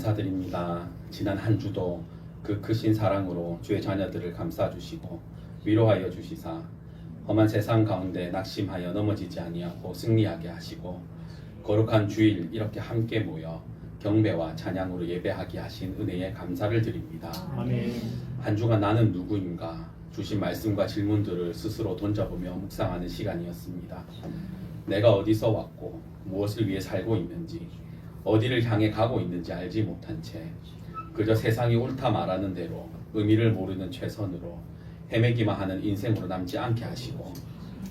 감사드립니다. 지난 한 주도 그 크신 사랑으로 주의 자녀들을 감싸주시고 위로하여 주시사 험한 세상 가운데 낙심하여 넘어지지 아니하고 승리하게 하시고 거룩한 주일 이렇게 함께 모여 경배와 찬양으로 예배하게 하신 은혜에 감사를 드립니다. 아멘. 한 주간 나는 누구인가 주신 말씀과 질문들을 스스로 던져보며 묵상하는 시간이었습니다. 내가 어디서 왔고 무엇을 위해 살고 있는지 어디를 향해 가고 있는지 알지 못한 채 그저 세상이 옳다 말하는 대로 의미를 모르는 최선으로 헤매기만 하는 인생으로 남지 않게 하시고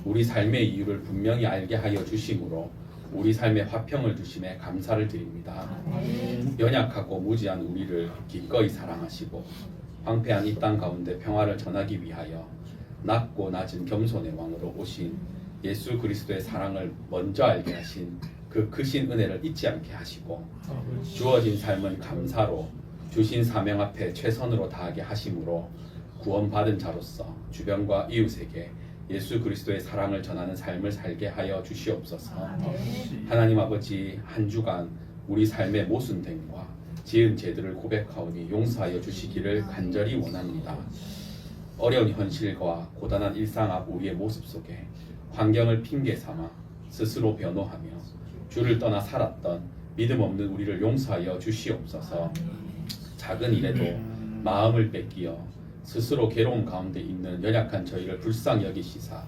우리 삶의 이유를 분명히 알게 하여 주심으로 우리 삶의 화평을 주심에 감사를 드립니다. 연약하고 무지한 우리를 기꺼이 사랑하시고 황폐한 이 땅 가운데 평화를 전하기 위하여 낮고 낮은 겸손의 왕으로 오신 예수 그리스도의 사랑을 먼저 알게 하신 그 크신 은혜를 잊지 않게 하시고 주어진 삶은 감사로 주신 사명 앞에 최선으로 다하게 하심으로 구원받은 자로서 주변과 이웃에게 예수 그리스도의 사랑을 전하는 삶을 살게 하여 주시옵소서. 하나님 아버지, 한 주간 우리 삶의 모순됨과 지은 죄들을 고백하오니 용서하여 주시기를 간절히 원합니다. 어려운 현실과 고단한 일상 앞 우리의 모습 속에 환경을 핑계 삼아 스스로 변호하며 주를 떠나 살았던 믿음 없는 우리를 용서하여 주시옵소서. 작은 일에도 마음을 뺏기어 스스로 괴로움 가운데 있는 연약한 저희를 불쌍히 여기시사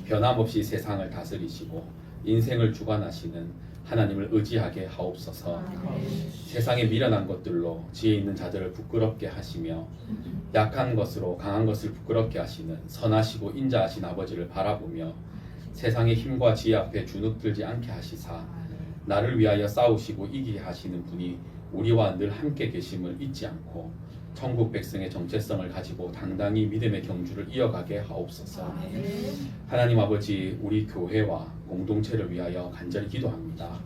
변함없이 세상을 다스리시고 인생을 주관하시는 하나님을 의지하게 하옵소서. 세상에 미련한 것들로 지혜 있는 자들을 부끄럽게 하시며 약한 것으로 강한 것을 부끄럽게 하시는 선하시고 인자하신 아버지를 바라보며 세상의 힘과 지혜 앞에 주눅들지 않게 하시사 나를 위하여 싸우시고 이기게 하시는 분이 우리와 늘 함께 계심을 잊지 않고 천국 백성의 정체성을 가지고 당당히 믿음의 경주를 이어가게 하옵소서. 하나님 아버지, 우리 교회와 공동체를 위하여 간절히 기도합니다.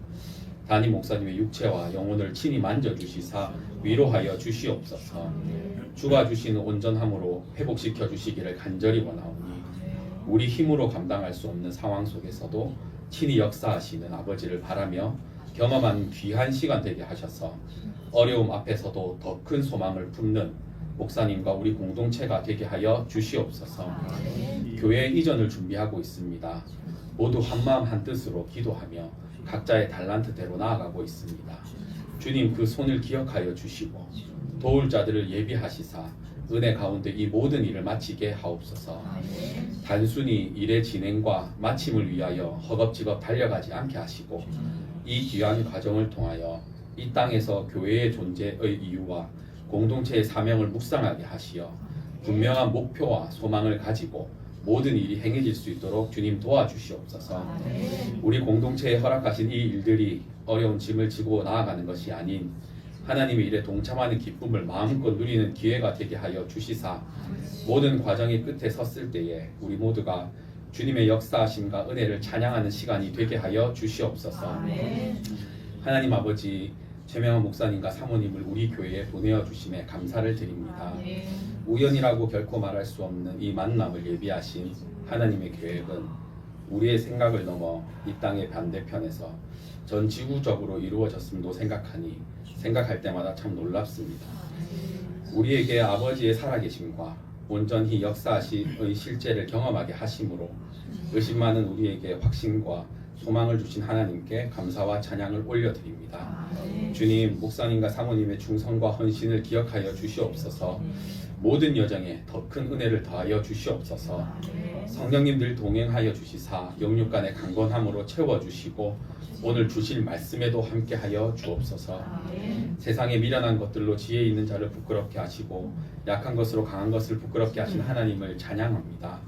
담임 목사님의 육체와 영혼을 친히 만져주시사 위로하여 주시옵소서. 주가 주시는 온전함으로 회복시켜 주시기를 간절히 원하오니 우리 힘으로 감당할 수 없는 상황 속에서도 친히 역사하시는 아버지를 바라며 경험한 귀한 시간 되게 하셔서 어려움 앞에서도 더 큰 소망을 품는 목사님과 우리 공동체가 되게 하여 주시옵소서. 교회 이전을 준비하고 있습니다. 모두 한마음 한뜻으로 기도하며 각자의 달란트대로 나아가고 있습니다. 주님, 그 손을 기억하여 주시고 도울 자들을 예비하시사 은혜 가운데 이 모든 일을 마치게 하옵소서. 단순히 일의 진행과 마침을 위하여 허겁지겁 달려가지 않게 하시고 이 귀한 과정을 통하여 이 땅에서 교회의 존재의 이유와 공동체의 사명을 묵상하게 하시어 분명한 목표와 소망을 가지고 모든 일이 행해질 수 있도록 주님 도와주시옵소서. 우리 공동체에 허락하신 이 일들이 어려운 짐을 지고 나아가는 것이 아닌 하나님의 일에 동참하는 기쁨을 마음껏 누리는 기회가 되게 하여 주시사 모든 과정의 끝에 섰을 때에 우리 모두가 주님의 역사하심과 은혜를 찬양하는 시간이 되게 하여 주시옵소서. 하나님 아버지, 최명환 목사님과 사모님을 우리 교회에 보내어 주심에 감사를 드립니다. 우연이라고 결코 말할 수 없는 이 만남을 예비하신 하나님의 계획은 우리의 생각을 넘어 이 땅의 반대편에서 전 지구적으로 이루어졌음도 생각할 때마다 참 놀랍습니다. 우리에게 아버지의 살아계심과 온전히 역사하시의 실제를 경험하게 하심으로 의심 많은 우리에게 확신과 소망을 주신 하나님께 감사와 찬양을 올려드립니다. 주님, 목사님과 사모님의 충성과 헌신을 기억하여 주시옵소서. 모든 여정에 더 큰 은혜를 더하여 주시옵소서. 성령님 늘 동행하여 주시사 영육간의 강건함으로 채워주시고 오늘 주실 말씀에도 함께하여 주옵소서. 세상에 미련한 것들로 지혜 있는 자를 부끄럽게 하시고 약한 것으로 강한 것을 부끄럽게 하신 하나님을 찬양합니다.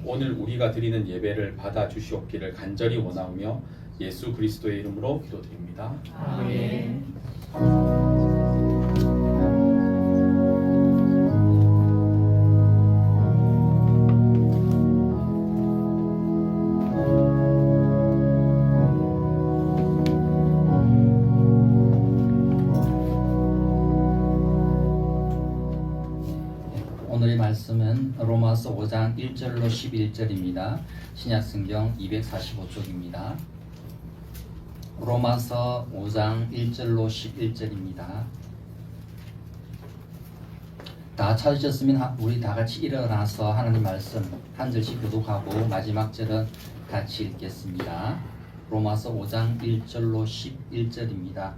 오늘 우리가 드리는 예배를 받아 주시옵기를 간절히 원하오며 예수 그리스도의 이름으로 기도드립니다. 아멘. 오늘의 말씀은 로마서 5장 1절로 11절입니다. 신약성경 245쪽입니다. 로마서 5장 1절로 11절입니다. 다 찾으셨으면 우리 다 같이 일어나서 하나님 말씀 한 절씩 교독하고 마지막 절은 같이 읽겠습니다. 로마서 5장 1절로 11절입니다.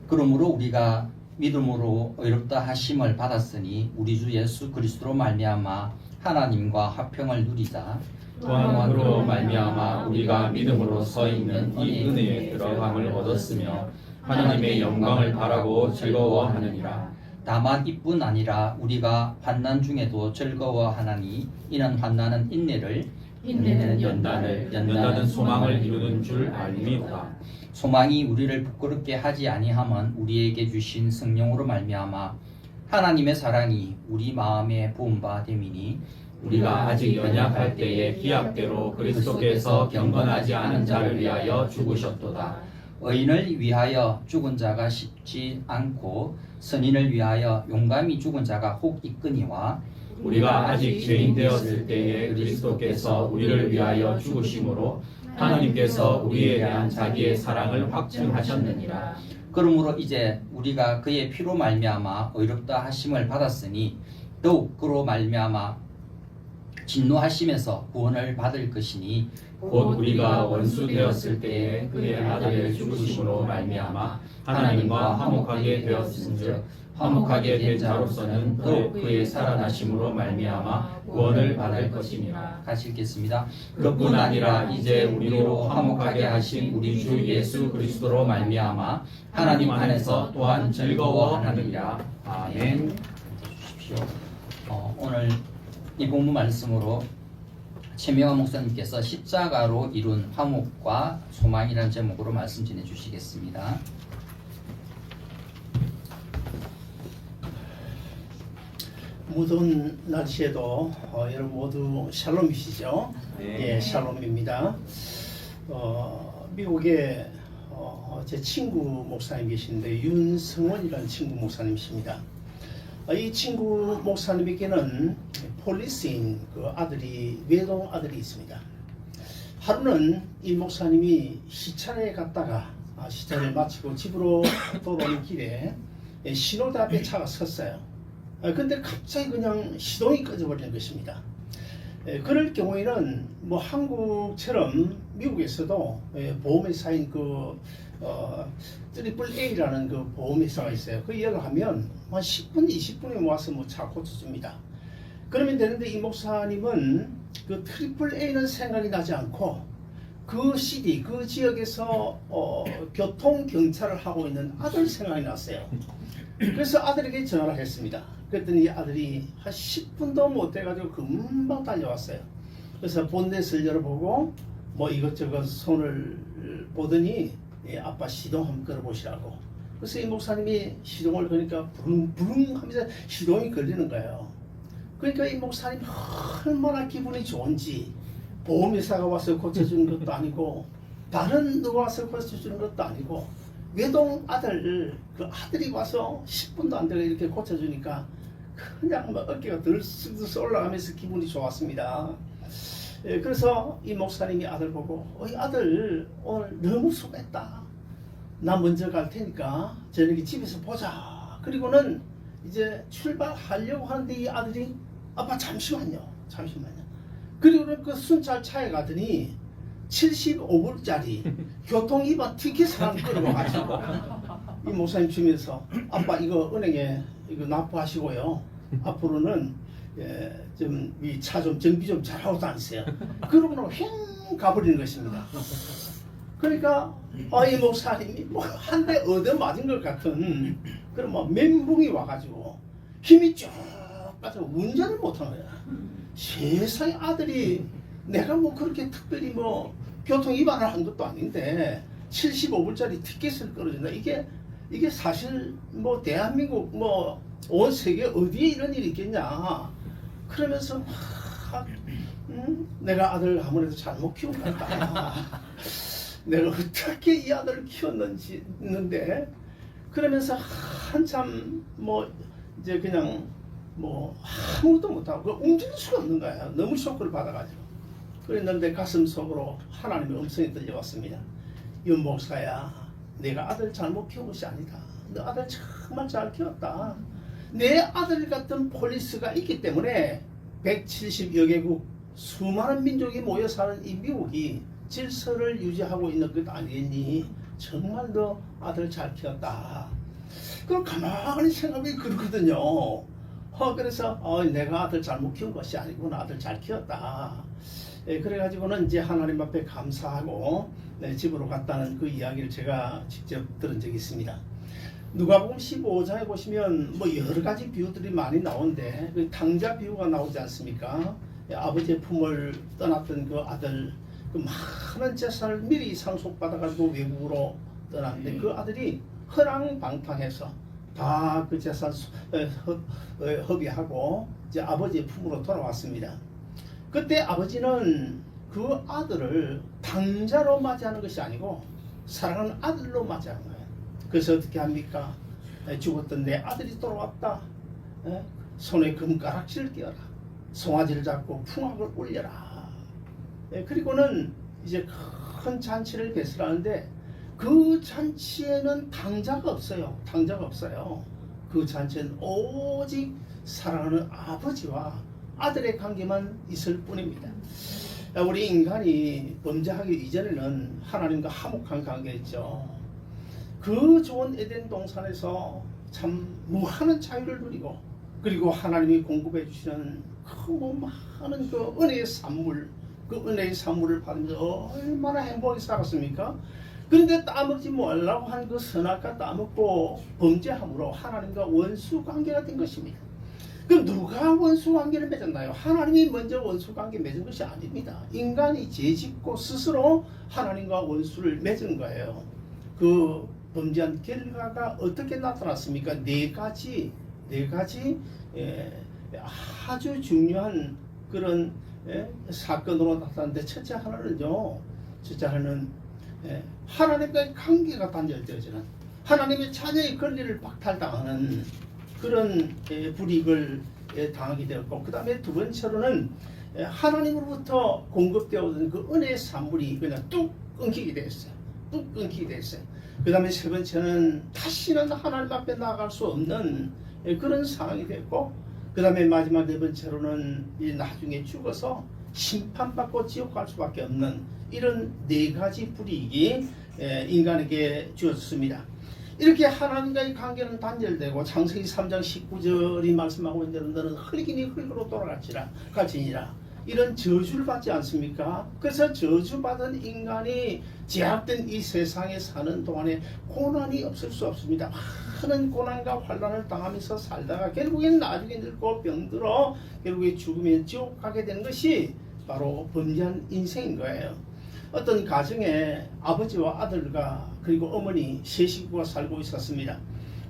그러므로 우리가 믿음으로 의롭다 하심을 받았으니 우리 주 예수 그리스도로 말미암아 하나님과 화평을 누리자. 또한 그로 말미암아 우리가 믿음으로 서 있는 이 은혜에 들어감을 얻었으며 하나님의 영광을 바라고 즐거워하느니라. 다만 이뿐 아니라 우리가 환난 중에도 즐거워하나니 이는 환난은 인내를, 인내는 연단은 소망을 이루는 줄 알미로다. 소망이 우리를 부끄럽게 하지 아니함은 우리에게 주신 성령으로 말미암아 하나님의 사랑이 우리 마음에 부은 바 됨이니 우리가 아직 연약할 때에 기약대로 그리스도께서 경건하지 않은 자를 위하여 죽으셨도다. 의인을 위하여 죽은 자가 쉽지 않고 선인을 위하여 용감히 죽은 자가 혹 있거니와 우리가 아직 죄인 되었을 때에 그리스도께서 우리를 위하여 죽으심으로 하나님께서 우리에 대한 자기의 사랑을 확증하셨느니라. 그러므로 이제 우리가 그의 피로 말미암아 의롭다 하심을 받았으니 더욱 그로 말미암아 진노하심에서 구원을 받을 것이니 곧 우리가 원수 되었을 때에 그의 아들의 죽으심으로 말미암아 하나님과 화목하게 되었은즉 화목하게 된 자로서는 더욱 그의 살아나심으로 말미암아 구원을 받을 것이니라. 같이 읽겠습니다. 그뿐 아니라 이제 우리로 화목하게 하신 우리 주 예수 그리스도로 말미암아 하나님 안에서 또한 즐거워하느니라. 아멘. 주십시오. 오늘 이 본문 말씀으로 최명환 목사님께서 십자가로 이룬 화목과 소망이라는 제목으로 말씀 전해 주시겠습니다. 무더운 날씨에도 여러분 모두 샬롬이시죠? 네. 예, 샬롬입니다. 미국에 제 친구 목사님 계신데 윤성원이라는 친구 목사님이십니다. 이 친구 목사님에게는 폴리스인 그 아들이 외동 아들이 있습니다. 하루는 이 목사님이 시차에 갔다가 시차를 마치고 집으로 돌아오는 길에 신호대 앞에 차가 섰어요. 근데 갑자기 그냥 시동이 꺼져버리는 것입니다. 그럴 경우에는 뭐 한국처럼 미국에서도 보험회사인 그 트리플 A라는 그 보험회사가 있어요. 그 연락하면 한 10분, 20분에 모아서 뭐 차 고쳐줍니다. 그러면 되는데 이 목사님은 그 트리플 A는 생각이 나지 않고 그 시기, 그 지역에서 교통 경찰을 하고 있는 아들 생각이 났어요. 그래서 아들에게 전화를 했습니다. 그랬더니 아들이 한 10분도 못 돼가지고 금방 달려왔어요. 그래서 본넷을 열어보고 뭐 이것저것 손을 보더니 아빠 시동 한번 걸어보시라고. 그래서 이 목사님이 시동을 거니까 부릉부릉 하면서 시동이 걸리는 거예요. 그러니까 이 목사님 얼마나 기분이 좋은지 보험회사가 와서 고쳐주는 것도 아니고 다른 누가 와서 고쳐주는 것도 아니고 외동 아들, 그 아들이 와서 10분도 안 되게 이렇게 고쳐주니까 그냥 뭐 어깨가 들썩들썩 올라가면서 기분이 좋았습니다. 그래서 이 목사님이 아들 보고 이 아들 오늘 너무 수고했다. 나 먼저 갈 테니까 저녁에 집에서 보자. 그리고는 이제 출발하려고 하는데 이 아들이 아빠 잠시만요. 그리고는 그 순찰 차에 가더니 75불짜리 교통위반 티켓을 하나 끌어와가지고 이 목사님 주면서 아빠 이거 은행에 이거 납부하시고요. 앞으로는 좀 이 차 좀 정비 좀 잘하고 다니세요. 그러고는 휙 가버리는 것입니다. 그러니까 이 목사님이 뭐 한 대 얻어맞은 것 같은 그런 뭐 멘붕이 와가지고 힘이 쭉 빠져 운전을 못하는 거야. 세상에 아들이 내가 뭐 그렇게 특별히 뭐 교통 위반을 한 것도 아닌데 75불짜리 티켓을 끌어준다. 이게 사실 뭐 대한민국 뭐 온 세계 어디에 이런 일이 있겠냐. 그러면서 내가 아들 아무래도 잘못 키운 것 같다. 내가 어떻게 이 아들을 키웠는지 있는데 그러면서 한참 뭐 이제 그냥 뭐 아무것도 못하고 움직일 수가 없는 거야. 너무 쇼크를 받아가지고. 그랬는데 가슴 속으로 하나님의 음성이 들려왔습니다. 윤 목사야, 내가 아들 잘못 키운 것이 아니다. 너 아들 정말 잘 키웠다. 내 아들 같은 폴리스가 있기 때문에 170여 개국 수많은 민족이 모여 사는 이 미국이 질서를 유지하고 있는 것 아니겠니? 정말 너 아들 잘 키웠다. 그럼 가만히 생각이 그렇거든요. 그래서 내가 아들 잘못 키운 것이 아니구나. 아들 잘 키웠다. 그래가지고는 이제 하나님 앞에 감사하고 집으로 갔다는 그 이야기를 제가 직접 들은 적이 있습니다. 누가복음 15장에 보시면 뭐 여러 가지 비유들이 많이 나오는데 그 탕자 비유가 나오지 않습니까? 아버지의 품을 떠났던 그 아들, 그 많은 재산을 미리 상속받아가지고 외국으로 떠났는데 그 아들이 허랑방탕해서 다 그 재산 허비하고 이제 아버지의 품으로 돌아왔습니다. 그때 아버지는 그 아들을 탕자로 맞이하는 것이 아니고 사랑하는 아들로 맞이하는 거예요. 그래서 어떻게 합니까? 죽었던 내 아들이 돌아왔다. 손에 금가락지를 끼워라. 송아지를 잡고 풍악을 울려라. 그리고는 이제 큰 잔치를 배설하는데 그 잔치에는 탕자가 없어요. 탕자가 없어요. 그 잔치는 오직 사랑하는 아버지와 아들의 관계만 있을 뿐입니다. 우리 인간이 범죄하기 이전에는 하나님과 화목한 관계였죠. 그 좋은 에덴 동산에서 참 무한한 자유를 누리고 그리고 하나님이 공급해 주시는 그 많은 그 은혜의 산물, 그 은혜의 산물을 받으면서 얼마나 행복하게 살았습니까? 그런데 따먹지 말라고 한 그 선악과 따먹고 범죄함으로 하나님과 원수 관계가 된 것입니다. 그럼 누가 원수 관계를 맺었나요? 하나님이 먼저 원수 관계 맺은 것이 아닙니다. 인간이 죄짓고 스스로 하나님과 원수를 맺은 거예요. 그 범죄한 결과가 어떻게 나타났습니까? 네 가지 아주 중요한 그런 사건으로 나타났는데 첫째 하나는 하나님과의 관계가 단절되어지는 하나님의 자녀의 권리를 박탈당하는 그런 불이익을 당하게 되었고 그 다음에 두 번째로는 하나님으로부터 공급되어 오던 그 은혜의 산물이 그냥 뚝 끊기게 됐어요. 뚝 끊기게 됐어요. 그 다음에 세 번째는 다시는 하나님 앞에 나아갈 수 없는 그런 상황이 됐고 그 다음에 마지막 네 번째로는 나중에 죽어서 심판받고 지옥 갈 수밖에 없는 이런 네 가지 불이익이 인간에게 주어졌습니다. 이렇게 하나님과의 관계는 단절되고 창세기 3장 19절이 말씀하고 있는 대로 너는 흙이니 흙으로 돌아갈지니라 이런 저주를 받지 않습니까? 그래서 저주받은 인간이 제약된 이 세상에 사는 동안에 고난이 없을 수 없습니다. 많은 고난과 환난을 당하면서 살다가 결국엔 나중에 늙고 병들어 결국에 죽으면 지옥 가게 되는 것이 바로 범죄한 인생인 거예요. 어떤 가정에 아버지와 아들과 그리고 어머니 세 식구가 살고 있었습니다.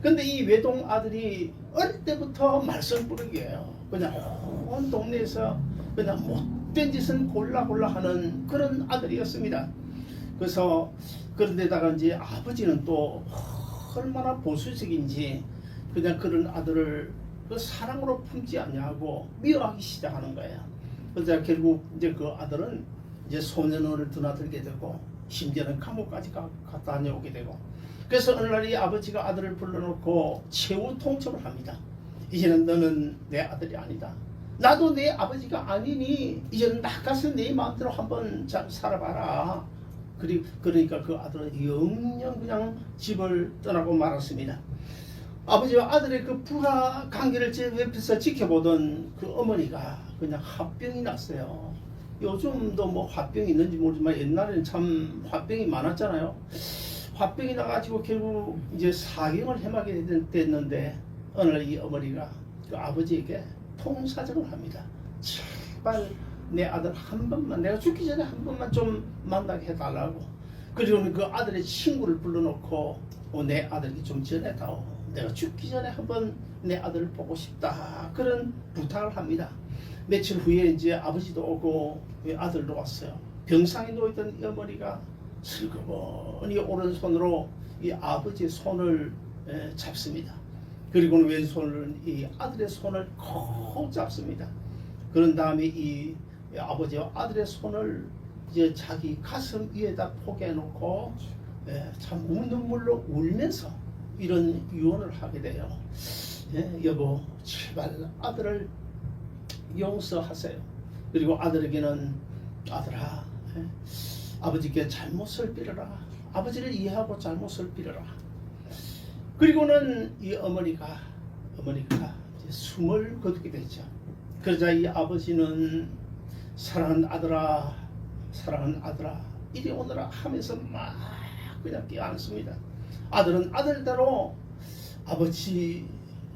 근데 이 외동 아들이 어릴 때부터 말썽꾸러기예요. 그냥 온 동네에서 그냥 못된 짓은 골라 하는 그런 아들이었습니다. 그래서 그런데다가 이제 아버지는 또 얼마나 보수적인지 그냥 그런 아들을 그 사랑으로 품지 않냐고 미워하기 시작하는 거예요. 그래서 결국 이제 그 아들은 이제 소년원을 드나들게 되고 심지어는 감옥까지 갔다 다녀오게 되고 그래서 어느 날 이 아버지가 아들을 불러놓고 최후 통첩을 합니다. 이제는 너는 내 아들이 아니다. 나도 내 아버지가 아니니 이제는 나가서 내 마음대로 한번 잘 살아봐라. 그러니까 그 아들은 영영 그냥 집을 떠나고 말았습니다. 아버지와 아들의 그 부하 관계를 제 옆에서 지켜보던 그 어머니가 그냥 화병이 났어요. 요즘도 뭐 화병이 있는지 모르지만 옛날에는 참 화병이 많았잖아요. 화병이 나가지고 결국 이제 사경을 해마게 됐는데 어느 날 이 어머니가 그 아버지에게 통사정을 합니다. 제발 내 아들 한 번만 내가 죽기 전에 한 번만 좀 만나게 해달라고. 그리고는 그 아들의 친구를 불러놓고 내 아들이 좀 전해다오. 내가 죽기 전에 한번 내 아들을 보고 싶다. 그런 부탁을 합니다. 며칠 후에 이제 아버지도 오고 아들도 왔어요. 병상에 누워있던 이 어머니가 슬그머니 오른손으로 이 아버지의 손을 잡습니다. 그리고는 왼손으로 이 아들의 손을 콕 잡습니다. 그런 다음에 이 아버지와 아들의 손을 이제 자기 가슴 위에다 포개놓고 참 눈물로 울면서 이런 유언을 하게 돼요. 여보 제발 아들을 용서하세요. 그리고 아들에게는 아들아 아버지께 잘못을 빌어라. 아버지를 이해하고 잘못을 빌어라. 그리고는 이 어머니가 이제 숨을 거두게 되죠. 그러자 이 아버지는 사랑하는 아들아 이리 오너라 하면서 막 그냥 끼어앉습니다. 아들은 아들대로 아버지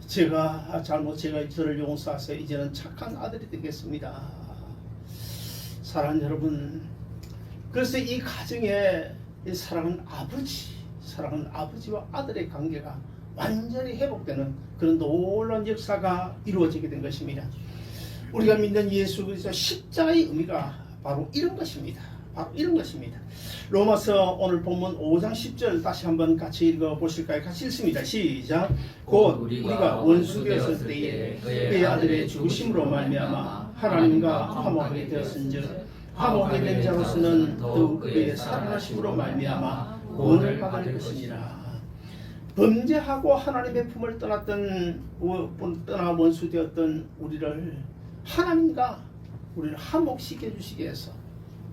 제가 저를 용서하세요. 이제는 착한 아들이 되겠습니다. 사랑하는 여러분, 그래서 이 가정에 사랑하는 아버지와 아들의 관계가 완전히 회복되는 그런 놀라운 역사가 이루어지게 된 것입니다. 우리가 믿는 예수 그리스도 십자가의 의미가 바로 이런 것입니다. 로마서 오늘 본문 5장 10절 다시 한번 같이 읽어보실까요? 같이 읽습니다. 시작. 곧 우리가 원수 되었을 때에 그의 아들의 죽으심으로 말미암아 하나님과 화목하게 되었은즉 화목하게 된 자로서는 더욱 그의 살아나심으로 말미암아 구원을 받을 것이니라. 범죄하고 하나님의 품을 떠나 원수 되었던 우리를 하나님과 우리를 화목시켜 주시기 위해서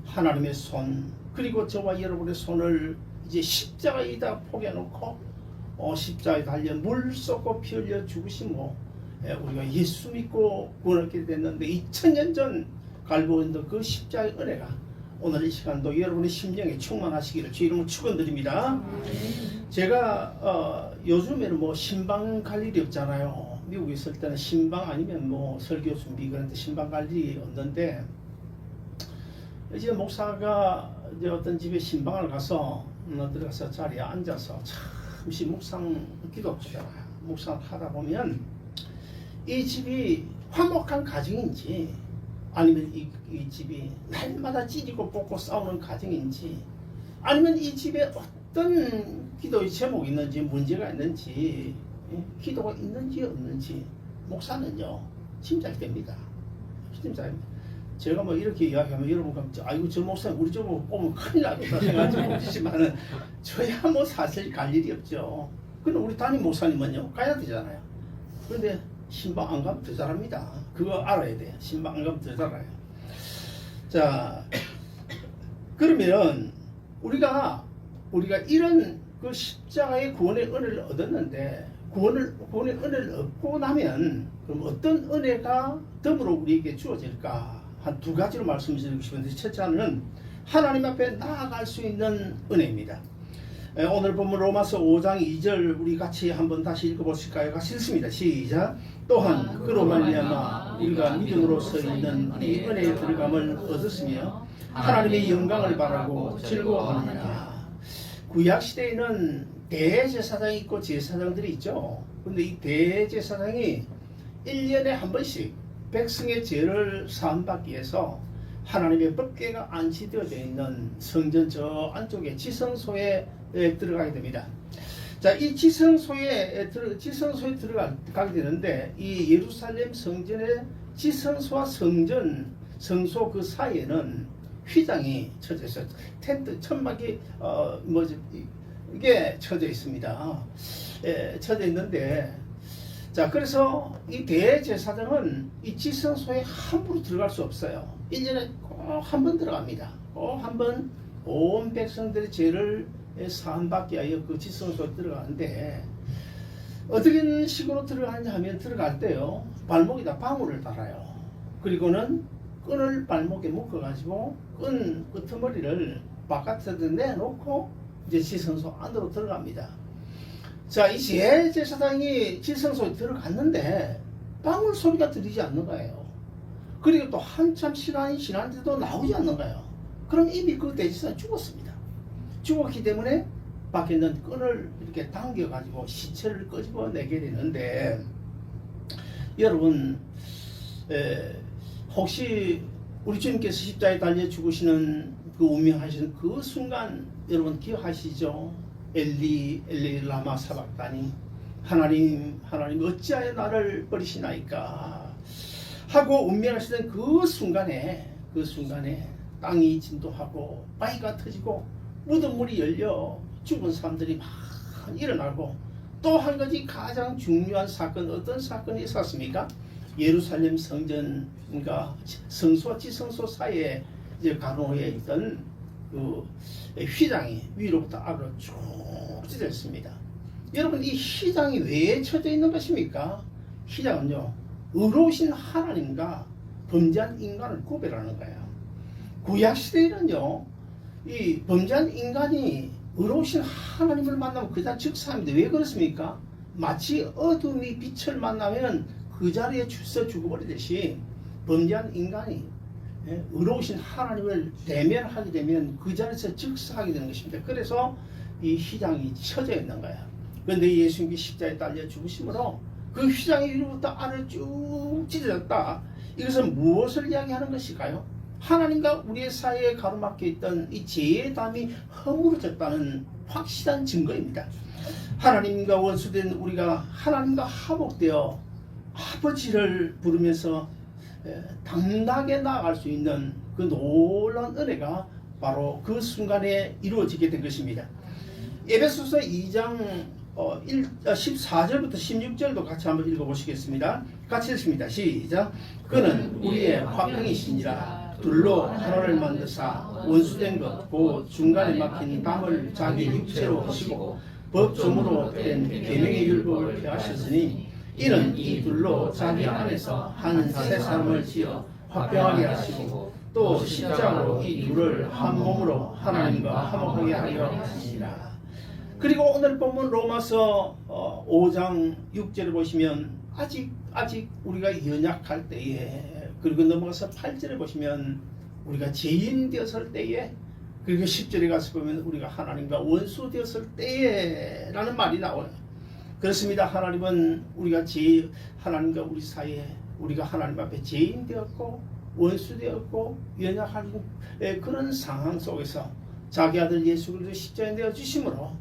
하나님의 손 그리고 저와 여러분의 손을 이제 십자가에다 포개놓고 십자가에 달려 물 쏟고 피 흘려 죽으심으로 우리가 예수 믿고 구원을 얻게 됐는데 2000년 전 갈보온도 그 십자가의 은혜가 오늘 이 시간도 여러분의 심령에 충만하시기를 주 이름으로 축원드립니다. 제가 요즘에는 뭐 신방 갈 일이 없잖아요. 미국에 있을 때는 신방 아니면 뭐 설교 준비 그런데 신방 갈 일이 없는데 이제 목사가 이제 어떤 집에 신방을 가서 들어가서 자리에 앉아서 잠시 묵상 기도 주잖아요. 묵상하다 보면 이 집이 화목한 가정인지 아니면 이 집이 날마다 찌르고 뽑고 싸우는 가정인지 아니면 이 집에 어떤 기도의 제목이 있는지 문제가 있는지 기도가 있는지 없는지 목사는요 짐작이 됩니다. 제가 뭐 이렇게 이야기하면 여러분 아이고 저 목사님 우리 집 오면 큰일 나겠다 생각하지 모르지만은 저야 뭐 사실 갈 일이 없죠. 근데 우리 담임 목사님은요 가야 되잖아요. 그런데 신방 안 가면 더 잘합니다. 그거 알아야 돼요. 신방 안 가면 더 잘해요. 자 그러면 우리가 이런 그 십자가의 구원의 은혜를 얻었는데 구원의 은혜를 얻고 나면 그럼 어떤 은혜가 덤으로 우리에게 주어질까? 한 두 가지로 말씀드리고 싶은데 첫째는 하나님 앞에 나아갈 수 있는 은혜입니다. 오늘 보면 로마서 5장 2절 우리 같이 한번 다시 읽어보실까요? 같이 읽습니다. 시작. 또한 그로 말미암아 우리가 믿음으로 서 있는 이 은혜의 들감을 얻었으며 하나님의 영광을 바라고 즐거워하느니라. 구약 시대에는 대제사장이 있고 제사장들이 있죠. 근데 이 대제사장이 1년에 한 번씩 백성의 죄를 사함받기 위해서 하나님의 법궤가 안치되어져 있는 성전 저 안쪽에 지성소에 들어가게 됩니다. 자, 이 지성소에 들어가게 되는데 이 예루살렘 성전의 지성소와 성소 그 사이에는 휘장이 쳐져 있어요. 텐트 천막이 이게 쳐져 있습니다. 쳐져 있는데 자 그래서 이 대제사장은 이 지성소에 함부로 들어갈 수 없어요. 1년에 꼭 한 번 들어갑니다. 꼭 한 번 온 백성들의 죄를 사함받기 위하여 그 지성소에 들어가는데 어떻게 식으로 들어가느냐 하면 들어갈 때요 발목에다 방울을 달아요. 그리고는 끈을 발목에 묶어가지고 끈 끄트머리를 바깥에 내놓고 이제 지성소 안으로 들어갑니다. 자, 이 제사장이 지성소에 들어갔는데 방울 소리가 들리지 않는 거예요. 그리고 또 한참 시간이 지났는데도 나오지 않는 거예요. 그럼 이미 그 대제사장이 죽었습니다. 죽었기 때문에 밖에 있는 끈을 이렇게 당겨가지고 시체를 끄집어내게 되는데 여러분 혹시 우리 주님께서 십자가에 달려 죽으시는 그 운명하시는 그 순간 여러분 기억하시죠? 엘리 라마 사박다니 하나님 어찌하여 나를 버리시나이까 하고 운명하시던 그 순간에 땅이 진동하고 바위가 터지고 무덤물이 열려 죽은 사람들이 막 일어나고 또 한 가지 가장 중요한 사건, 어떤 사건이 있었습니까? 예루살렘 성전과 성소와 지성소 사이에 이제 가로에 있던 그 휘장이 위로부터 아래로 쭉 찢어졌습니다. 여러분, 이 휘장이 왜 쳐져 있는 것입니까? 휘장은요, 의로우신 하나님과 범죄한 인간을 구별하는 거예요. 구약 시대에는요, 이 범죄한 인간이 의로우신 하나님을 만나면 그냥 즉사합니다. 왜 그렇습니까? 마치 어둠이 빛을 만나면 그 자리에 주서 죽어버리듯이 범죄한 인간이 의로우신 하나님을 대면하게 되면 그 자리에서 즉사하게 되는 것입니다. 그래서 이 휘장이 쳐져 있는 거야. 그런데 예수님이 십자가에 달려 죽으심으로 그 휘장이 위로부터 아래로 쭉 찢어졌다. 이것은 무엇을 이야기하는 것일까요? 하나님과 우리의 사이에 가로막혀 있던 이 죄의 담이 허물어졌다는 확실한 증거입니다. 하나님과 원수된 우리가 하나님과 화목되어 아버지를 부르면서 당당하게 나아갈 수 있는 그 놀라운 은혜가 바로 그 순간에 이루어지게 된 것입니다. 에베소서 2장 14절부터 16절도 같이 한번 읽어보시겠습니다. 같이 읽습니다. 시작. 그는 우리의 화평이시니라. 둘로 하나를 만드사 원수된 것 곧 중간에 막힌 담을 자기 육체로 하시고 법조문으로 된 계명의 율법을 폐하셨으니 이는 이 둘로 자기 안에서 한 새 사람을 지어 화평하게 하시고 또 십자가로 이 둘을 한 몸으로 하나님과 화목하게 하려 하시니라. 그리고 오늘 본문 로마서 5장 6절을 보시면 아직 우리가 연약할 때에, 그리고 넘어가서 8절에 보시면 우리가 죄인 되었을 때에, 그리고 10절에 가서 보면 우리가 하나님과 원수 되었을 때에 라는 말이 나와요. 그렇습니다. 하나님은 우리가 하나님과 우리 사이에 우리가 하나님 앞에 죄인 되었고 원수 되었고 연약한 그런 상황 속에서 자기 아들 예수 그리스도 십자가에 내어 주심으로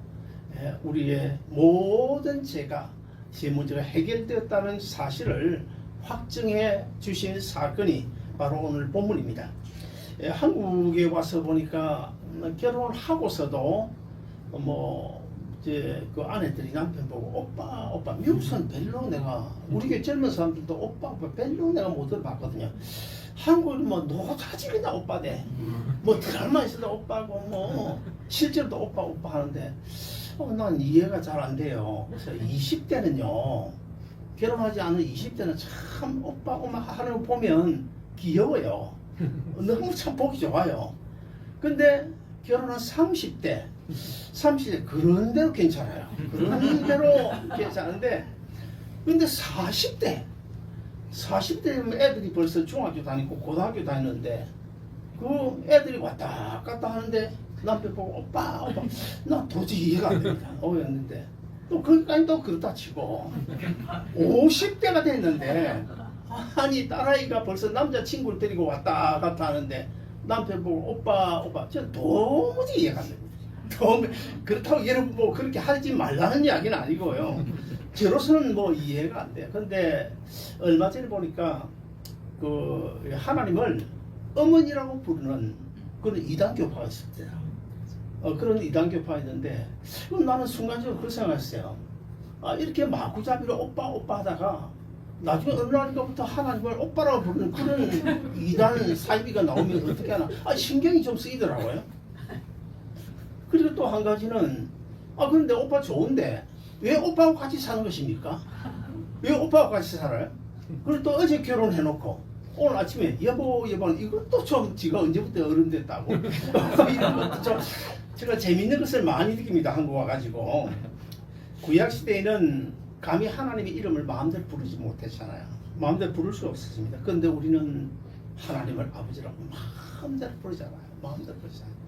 우리의 모든 죄가 제 문제가 해결되었다는 사실을 확증해 주신 사건이 바로 오늘 본문입니다. 한국에 와서 보니까 결혼을 하고서도 이제 그 아내들이 남편 보고 오빠 미국선 별로 내가 우리 교회 젊은 사람들도 오빠 별로 내가 못 들어봤거든요. 한국은 뭐 노다지 그냥 오빠대. 뭐 드라마 있어도 오빠고 실제로도 오빠 하는데 난 이해가 잘 안 돼요. 그래서 20대는요, 결혼하지 않은 20대는 참 오빠 엄마 하는 거 보면 귀여워요. 너무 참 보기 좋아요. 근데 결혼한 30대 그런 대로 괜찮아요. 그런 대로 괜찮은데, 근데 40대면 애들이 벌써 중학교 다니고 고등학교 다니는데 그 애들이 왔다 갔다 하는데 남편 보고 오빠 나 도저히 이해가 안 됩니다. 였는데 또 거기까지 또 그렇다 치고 50대가 됐는데 아니 딸아이가 벌써 남자친구를 데리고 왔다 갔다 하는데 남편 보고 오빠 저 도무지 이해가 안 됩니다. 그렇다고 여러분 뭐 그렇게 하지 말라는 이야기는 아니고요. 저로서는 뭐 이해가 안 돼요. 근데 얼마 전에 보니까 그 하나님을 어머니라고 부르는 그런 이단교파가 있었대요. 그런 이단교파가 있는데 나는 순간적으로 그렇게 생각했어요. 이렇게 마구잡이로 오빠 하다가 나중에 어느 날인가부터 하나님을 오빠라고 부르는 그런 이단 사이비가 나오면 어떻게 하나 신경이 좀 쓰이더라고요. 그리고 또 한 가지는 그런데 오빠 좋은데 왜 오빠하고 같이 사는 것입니까? 왜 오빠하고 같이 살아요? 그리고 또 어제 결혼해놓고 오늘 아침에 여보 이것도 좀 지가 언제부터 어른 됐다고 이런 것도 좀 제가 재밌는 것을 많이 느낍니다. 한국 와가지고 구약시대에는 감히 하나님의 이름을 마음대로 부르지 못했잖아요. 마음대로 부를 수 없었습니다. 그런데 우리는 하나님을 아버지라고 마음대로 부르잖아요. 마음대로 부르잖아요.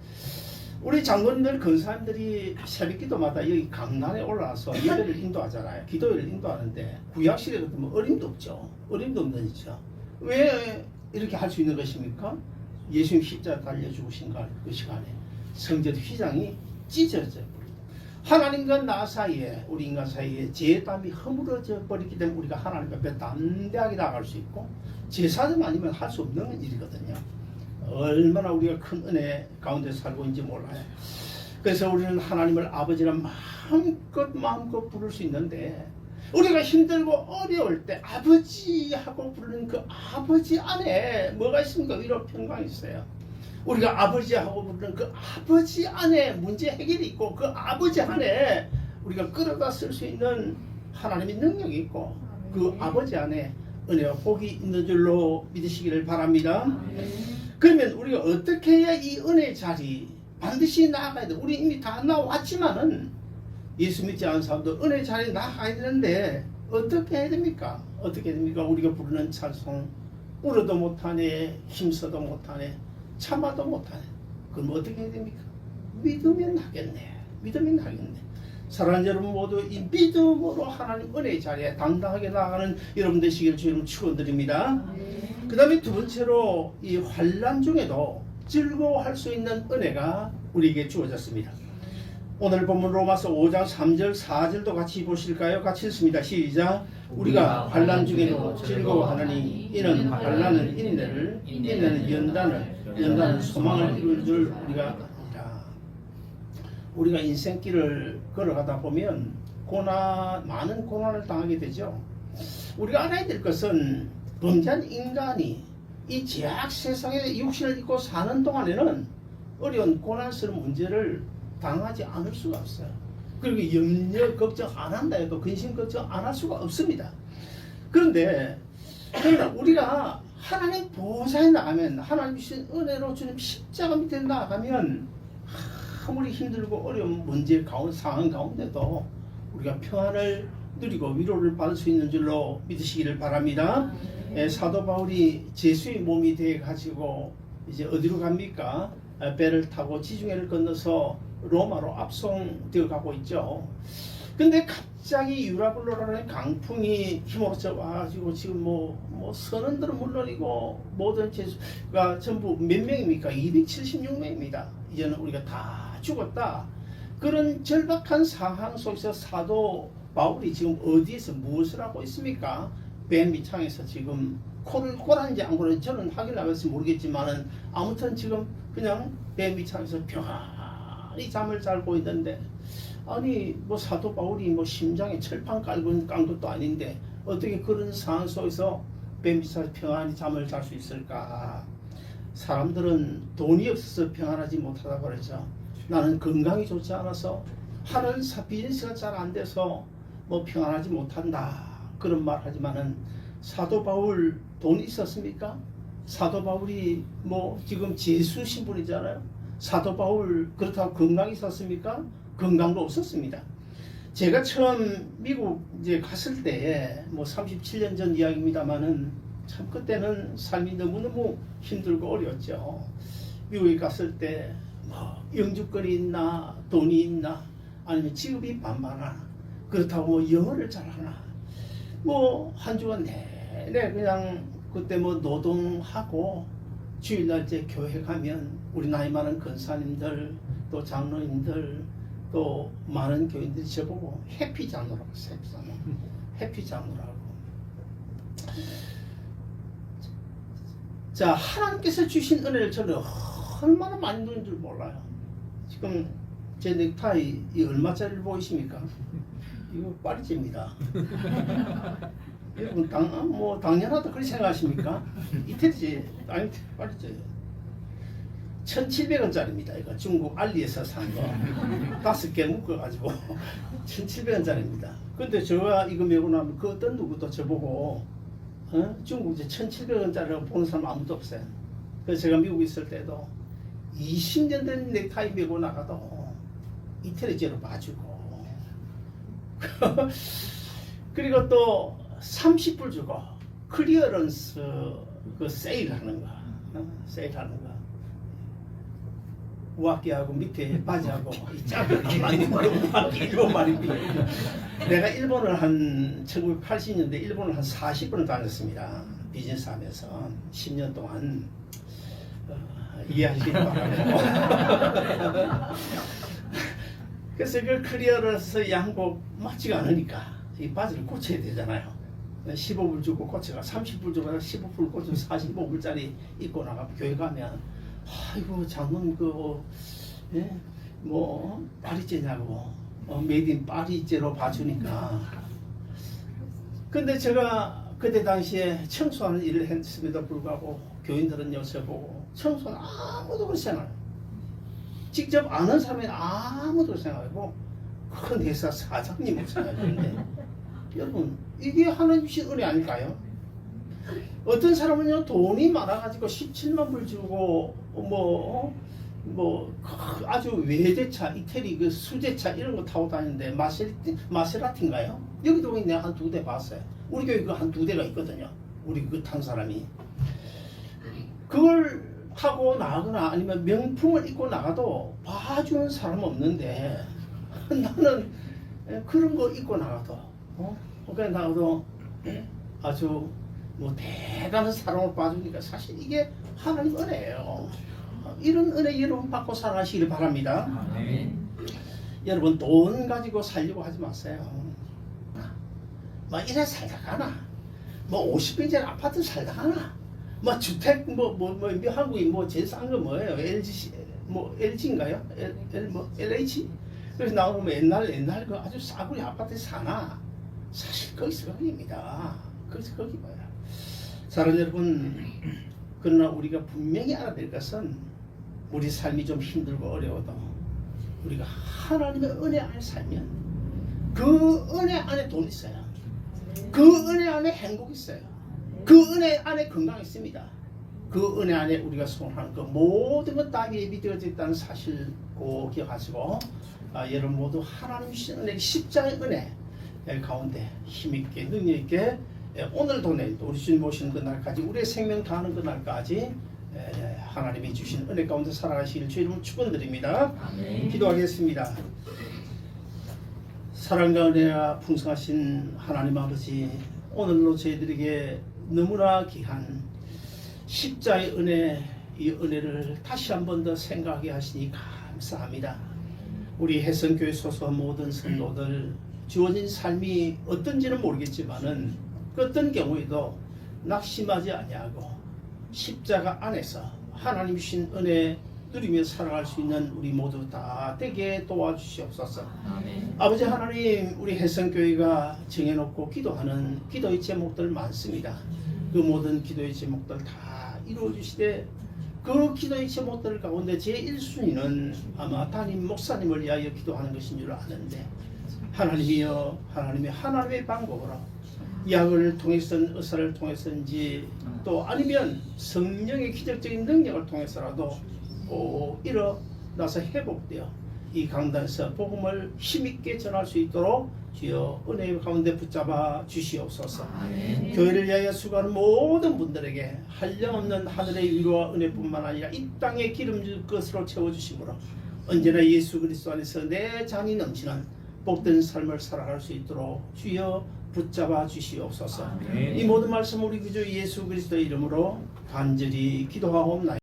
우리 장로님들 근사님들이 새벽기도마다 여기 강단에 올라와서 예배를 인도하잖아요. 기도회를 인도하는데 구약시대 같으면 어림도 없죠. 어림도 없는 일이죠. 왜 이렇게 할 수 있는 것입니까? 예수님 십자가 달려 죽으신 그 시간에 성전 휘장이 찢어져 버립니다. 하나님과 나 사이에 우리 인간 사이에 죄담이 허물어져 버리기 때문에 우리가 하나님 앞에 담대하게 나아갈 수 있고 제사장 아니면 할 수 없는 일이거든요. 얼마나 우리가 큰 은혜 가운데 살고 있는지 몰라요. 그래서 우리는 하나님을 아버지라 마음껏 부를 수 있는데 우리가 힘들고 어려울 때 아버지하고 부르는 그 아버지 안에 뭐가 있습니까? 위로 평강이 있어요. 우리가 아버지하고 부르는 그 아버지 안에 문제 해결이 있고 그 아버지 안에 우리가 끌어다 쓸 수 있는 하나님의 능력이 있고 그 아버지 안에 은혜와 복이 있는 줄로 믿으시기를 바랍니다. 그러면 우리가 어떻게 해야 이 은혜의 자리 반드시 나아가야 돼? 우리 이미 다 나왔지만은 예수 믿지 않은 사람도 은혜의 자리에 나아가야 되는데 어떻게 해야 됩니까? 어떻게 해야 됩니까? 우리가 부르는 찬송 울어도 못하네, 힘써도 못하네, 참아도 못하네. 그럼 어떻게 해야 됩니까? 믿으면 하겠네. 믿으면 하겠네. 사랑하는 여러분 모두 이 믿음으로 하나님 은혜의 자리에 당당하게 나아가는 여러분 되시기를 주님 축원드립니다. 그 다음에 두 번째로 이 환난 중에도 즐거워할 수 있는 은혜가 우리에게 주어졌습니다. 오늘 본문 로마서 5장 3절 4절도 같이 보실까요? 같이 읽습니다. 시작. 우리가 환난 중에도 즐거워하느니 이는 환난은 인내를, 인내는 연단을, 연단은 소망을 이룰 줄 우리가 압니다. 우리가 인생길을 걸어가다 보면 많은 고난을 당하게 되죠. 우리가 알아야 될 것은 범죄한 인간이 이 죄악 세상에 육신을 입고 사는 동안에는 어려운 고난스러운 문제를 당하지 않을 수가 없어요. 그리고 염려 걱정 안 한다 해도 근심 걱정 안 할 수가 없습니다. 그런데 그러나 우리가 하나님 보좌에 나가면 하나님 주신 은혜로 주님 십자가 밑에 나가면 아무리 힘들고 어려운 문제 상황 가운데도 우리가 평안을 누리고 위로를 받을 수 있는 줄로 믿으시기를 바랍니다. 사도 바울이 제수의 몸이 되어 가지고 이제 어디로 갑니까? 배를 타고 지중해를 건너서 로마로 압송되어 가고 있죠. 근데 갑자기 유라굴로라는 강풍이 휘몰아쳐 와가지고 지금 뭐 선원들은 물론이고 모든 제수가 전부 몇 명입니까? 276명입니다. 이제는 우리가 다 죽었다. 그런 절박한 상황 속에서 사도 바울이 지금 어디에서 무엇을 하고 있습니까? 배 밑창에서 지금 코를 골았는지 안 골았는지 저는 확인하면서 모르겠지만은 아무튼 지금 그냥 배 밑창에서 평안히 잠을 자고 있는데 아니 뭐 사도 바울이 뭐 심장에 철판 깐 것도 아닌데 어떻게 그런 상황 속에서 배 밑에서 평안히 잠을 잘 수 있을까? 사람들은 돈이 없어서 평안하지 못하다고 그러죠. 나는 건강이 좋지 않아서 하는 비즈니스가 잘 안 돼서 뭐 평안하지 못한다 그런 말 하지만은 사도 바울 돈이 있었습니까? 사도 바울이 뭐 지금 제수 신분이잖아요. 사도 바울 그렇다고 건강이 있었습니까? 건강도 없었습니다. 제가 처음 미국 이제 갔을 때 뭐 37년 전 이야기입니다만은 참 그때는 삶이 너무너무 힘들고 어려웠죠. 미국에 갔을 때 뭐 영주권이 있나 돈이 있나 아니면 직업이 만만하나 그렇다고 뭐 영어를 잘하나 뭐 한 주간 내내 그냥 그때 뭐 노동하고 주일날 이제 교회 가면 우리 나이 많은 권사님들 또 장로님들 또 많은 교인들이 저보고 해피 장로라고 했어요. 해피 장로라고. 자, 하나님께서 주신 은혜를 저는 얼마나 많이 누린 줄 몰라요. 지금 제 넥타이 이 얼마짜리를 보이십니까? 이거 파리제입니다. 여러분 당연하다 그렇게 생각하십니까? 이태리제 아니 파리제 1,700원짜리입니다. 이거 중국 알리에서 산 거 5개 묶어가지고 1,700원짜리입니다. 근데 제가 이거 메고 나면 그 어떤 누구도 저보고 중국 이제 1,700원짜리라고 보는 사람 아무도 없어요. 그래서 제가 미국에 있을 때도 20년 된 넥타이 메고 나가도 이태리제로 봐주고 그리고 또 30불 주고 클리어런스 그 세일하는 거 세일하는 거 우아기하고 밑에 바지하고 이 짝을 일본 말입니다. 내가 일본을 한 1980년대 일본을 한 40번 다녔습니다. 비즈니스 하면서 10년 동안 이해하시기 바라고. 그래서 그 클리어런스 양복 맞지가 않으니까 이 바지를 고쳐야 되잖아요. 15불 주고 고쳐가 30불 주고 15불 고쳐 45불짜리 입고 나가 교회 가면 아이고 장로님 뭐 파리제냐고 메이드 인 파리제로 봐주니까. 근데 제가 그때 당시에 청소하는 일을 했음에도 불구하고 교인들은 여쭤보고 청소는 아무도 그렇지 않아요. 직접 아는 사람이 아무도 생각하고 큰 회사 사장님을 생각하는데 여러분 이게 하나님 주신 은혜 아닐까요? 어떤 사람은요 돈이 많아가지고 17만 불 주고 뭐 아주 외제차 이태리 그 수제차 이런 거 타고 다니는데 마세라티인가요? 여기도 내가 한 2대 봤어요. 우리 교회 그 한 2대가 있거든요. 우리 그 탄 사람이 그걸 타고 나가거나 아니면 명품을 입고 나가도 봐주는 사람 없는데 나는 그런 거 입고 나가도 그러니까 나가도 아주 뭐 대단한 사랑을 봐주니까 사실 이게 하나님 은혜예요. 이런 은혜 여러분 받고 살아가시길 바랍니다. 아멘. 여러분 돈 가지고 살려고 하지 마세요. 뭐 이래 살다가나 뭐 50평짜리 아파트 살다가나 뭐 주택 한국이 뭐 제일 싼 거 뭐예요? LG 뭐 LG인가요? LH? 그래서 나오면 옛날 그 아주 싸구려 아파트 사나 사실 거기서 거기입니다. 거기서 거기 뭐야? 사랑하는 여러분, 그러나 우리가 분명히 알아야 될 것은 우리 삶이 좀 힘들고 어려워도 우리가 하나님의 은혜 안에 살면 그 은혜 안에 돈 있어요. 그 은혜 안에 행복 있어요. 그 은혜 안에 건강 있습니다. 그 은혜 안에 우리가 소원하는 그 모든 것 다 예비되어져 있다는 사실 꼭 기억하시고 여러분 모두 하나님 주신 은혜 십자가의 은혜 가운데 힘있게 능력있게 오늘도 내일도 우리 주님 오시는 그날까지 우리의 생명 다하는 그날까지 하나님이 주신 은혜 가운데 살아가시길 주의 이름으로 축원드립니다. 기도하겠습니다. 사랑과 은혜가 풍성하신 하나님 아버지, 오늘로 저희들에게 너무나 귀한 십자의 은혜, 이 은혜를 다시 한 번 더 생각하게 하시니 감사합니다. 우리 해성교회 소속 모든 성도들 주어진 삶이 어떤지는 모르겠지만은 어떤 경우에도 낙심하지 아니하고 십자가 안에서 하나님 주신 은혜 누리며 살아갈 수 있는 우리 모두 다 되게 도와주시옵소서. 아멘. 아버지 하나님, 우리 해성교회가 정해놓고 기도하는 기도의 제목들 많습니다. 그 모든 기도의 제목들 다 이루어주시되 그 기도의 제목들 가운데 제1순위는 아마 담임 목사님을 위하여 기도하는 것인 줄 아는데 하나님이여, 하나님의 방법으로 약을 통해서든 의사를 통해서든지 또 아니면 성령의 기적적인 능력을 통해서라도 꼭 일어나서 회복되어 이 강단에서 복음을 힘있게 전할 수 있도록 주여 은혜 가운데 붙잡아 주시옵소서. 아멘. 교회를 위하여 수고하는 모든 분들에게 한량없는 하늘의 위로와 은혜뿐만 아니라 이 땅에 기름질 것으로 채워주심으로 언제나 예수 그리스도 안에서 내 잔이 넘치는 복된 삶을 살아갈 수 있도록 주여 붙잡아 주시옵소서. 아멘. 이 모든 말씀 우리 구주 예수 그리스도의 이름으로 간절히 기도하옵나이다.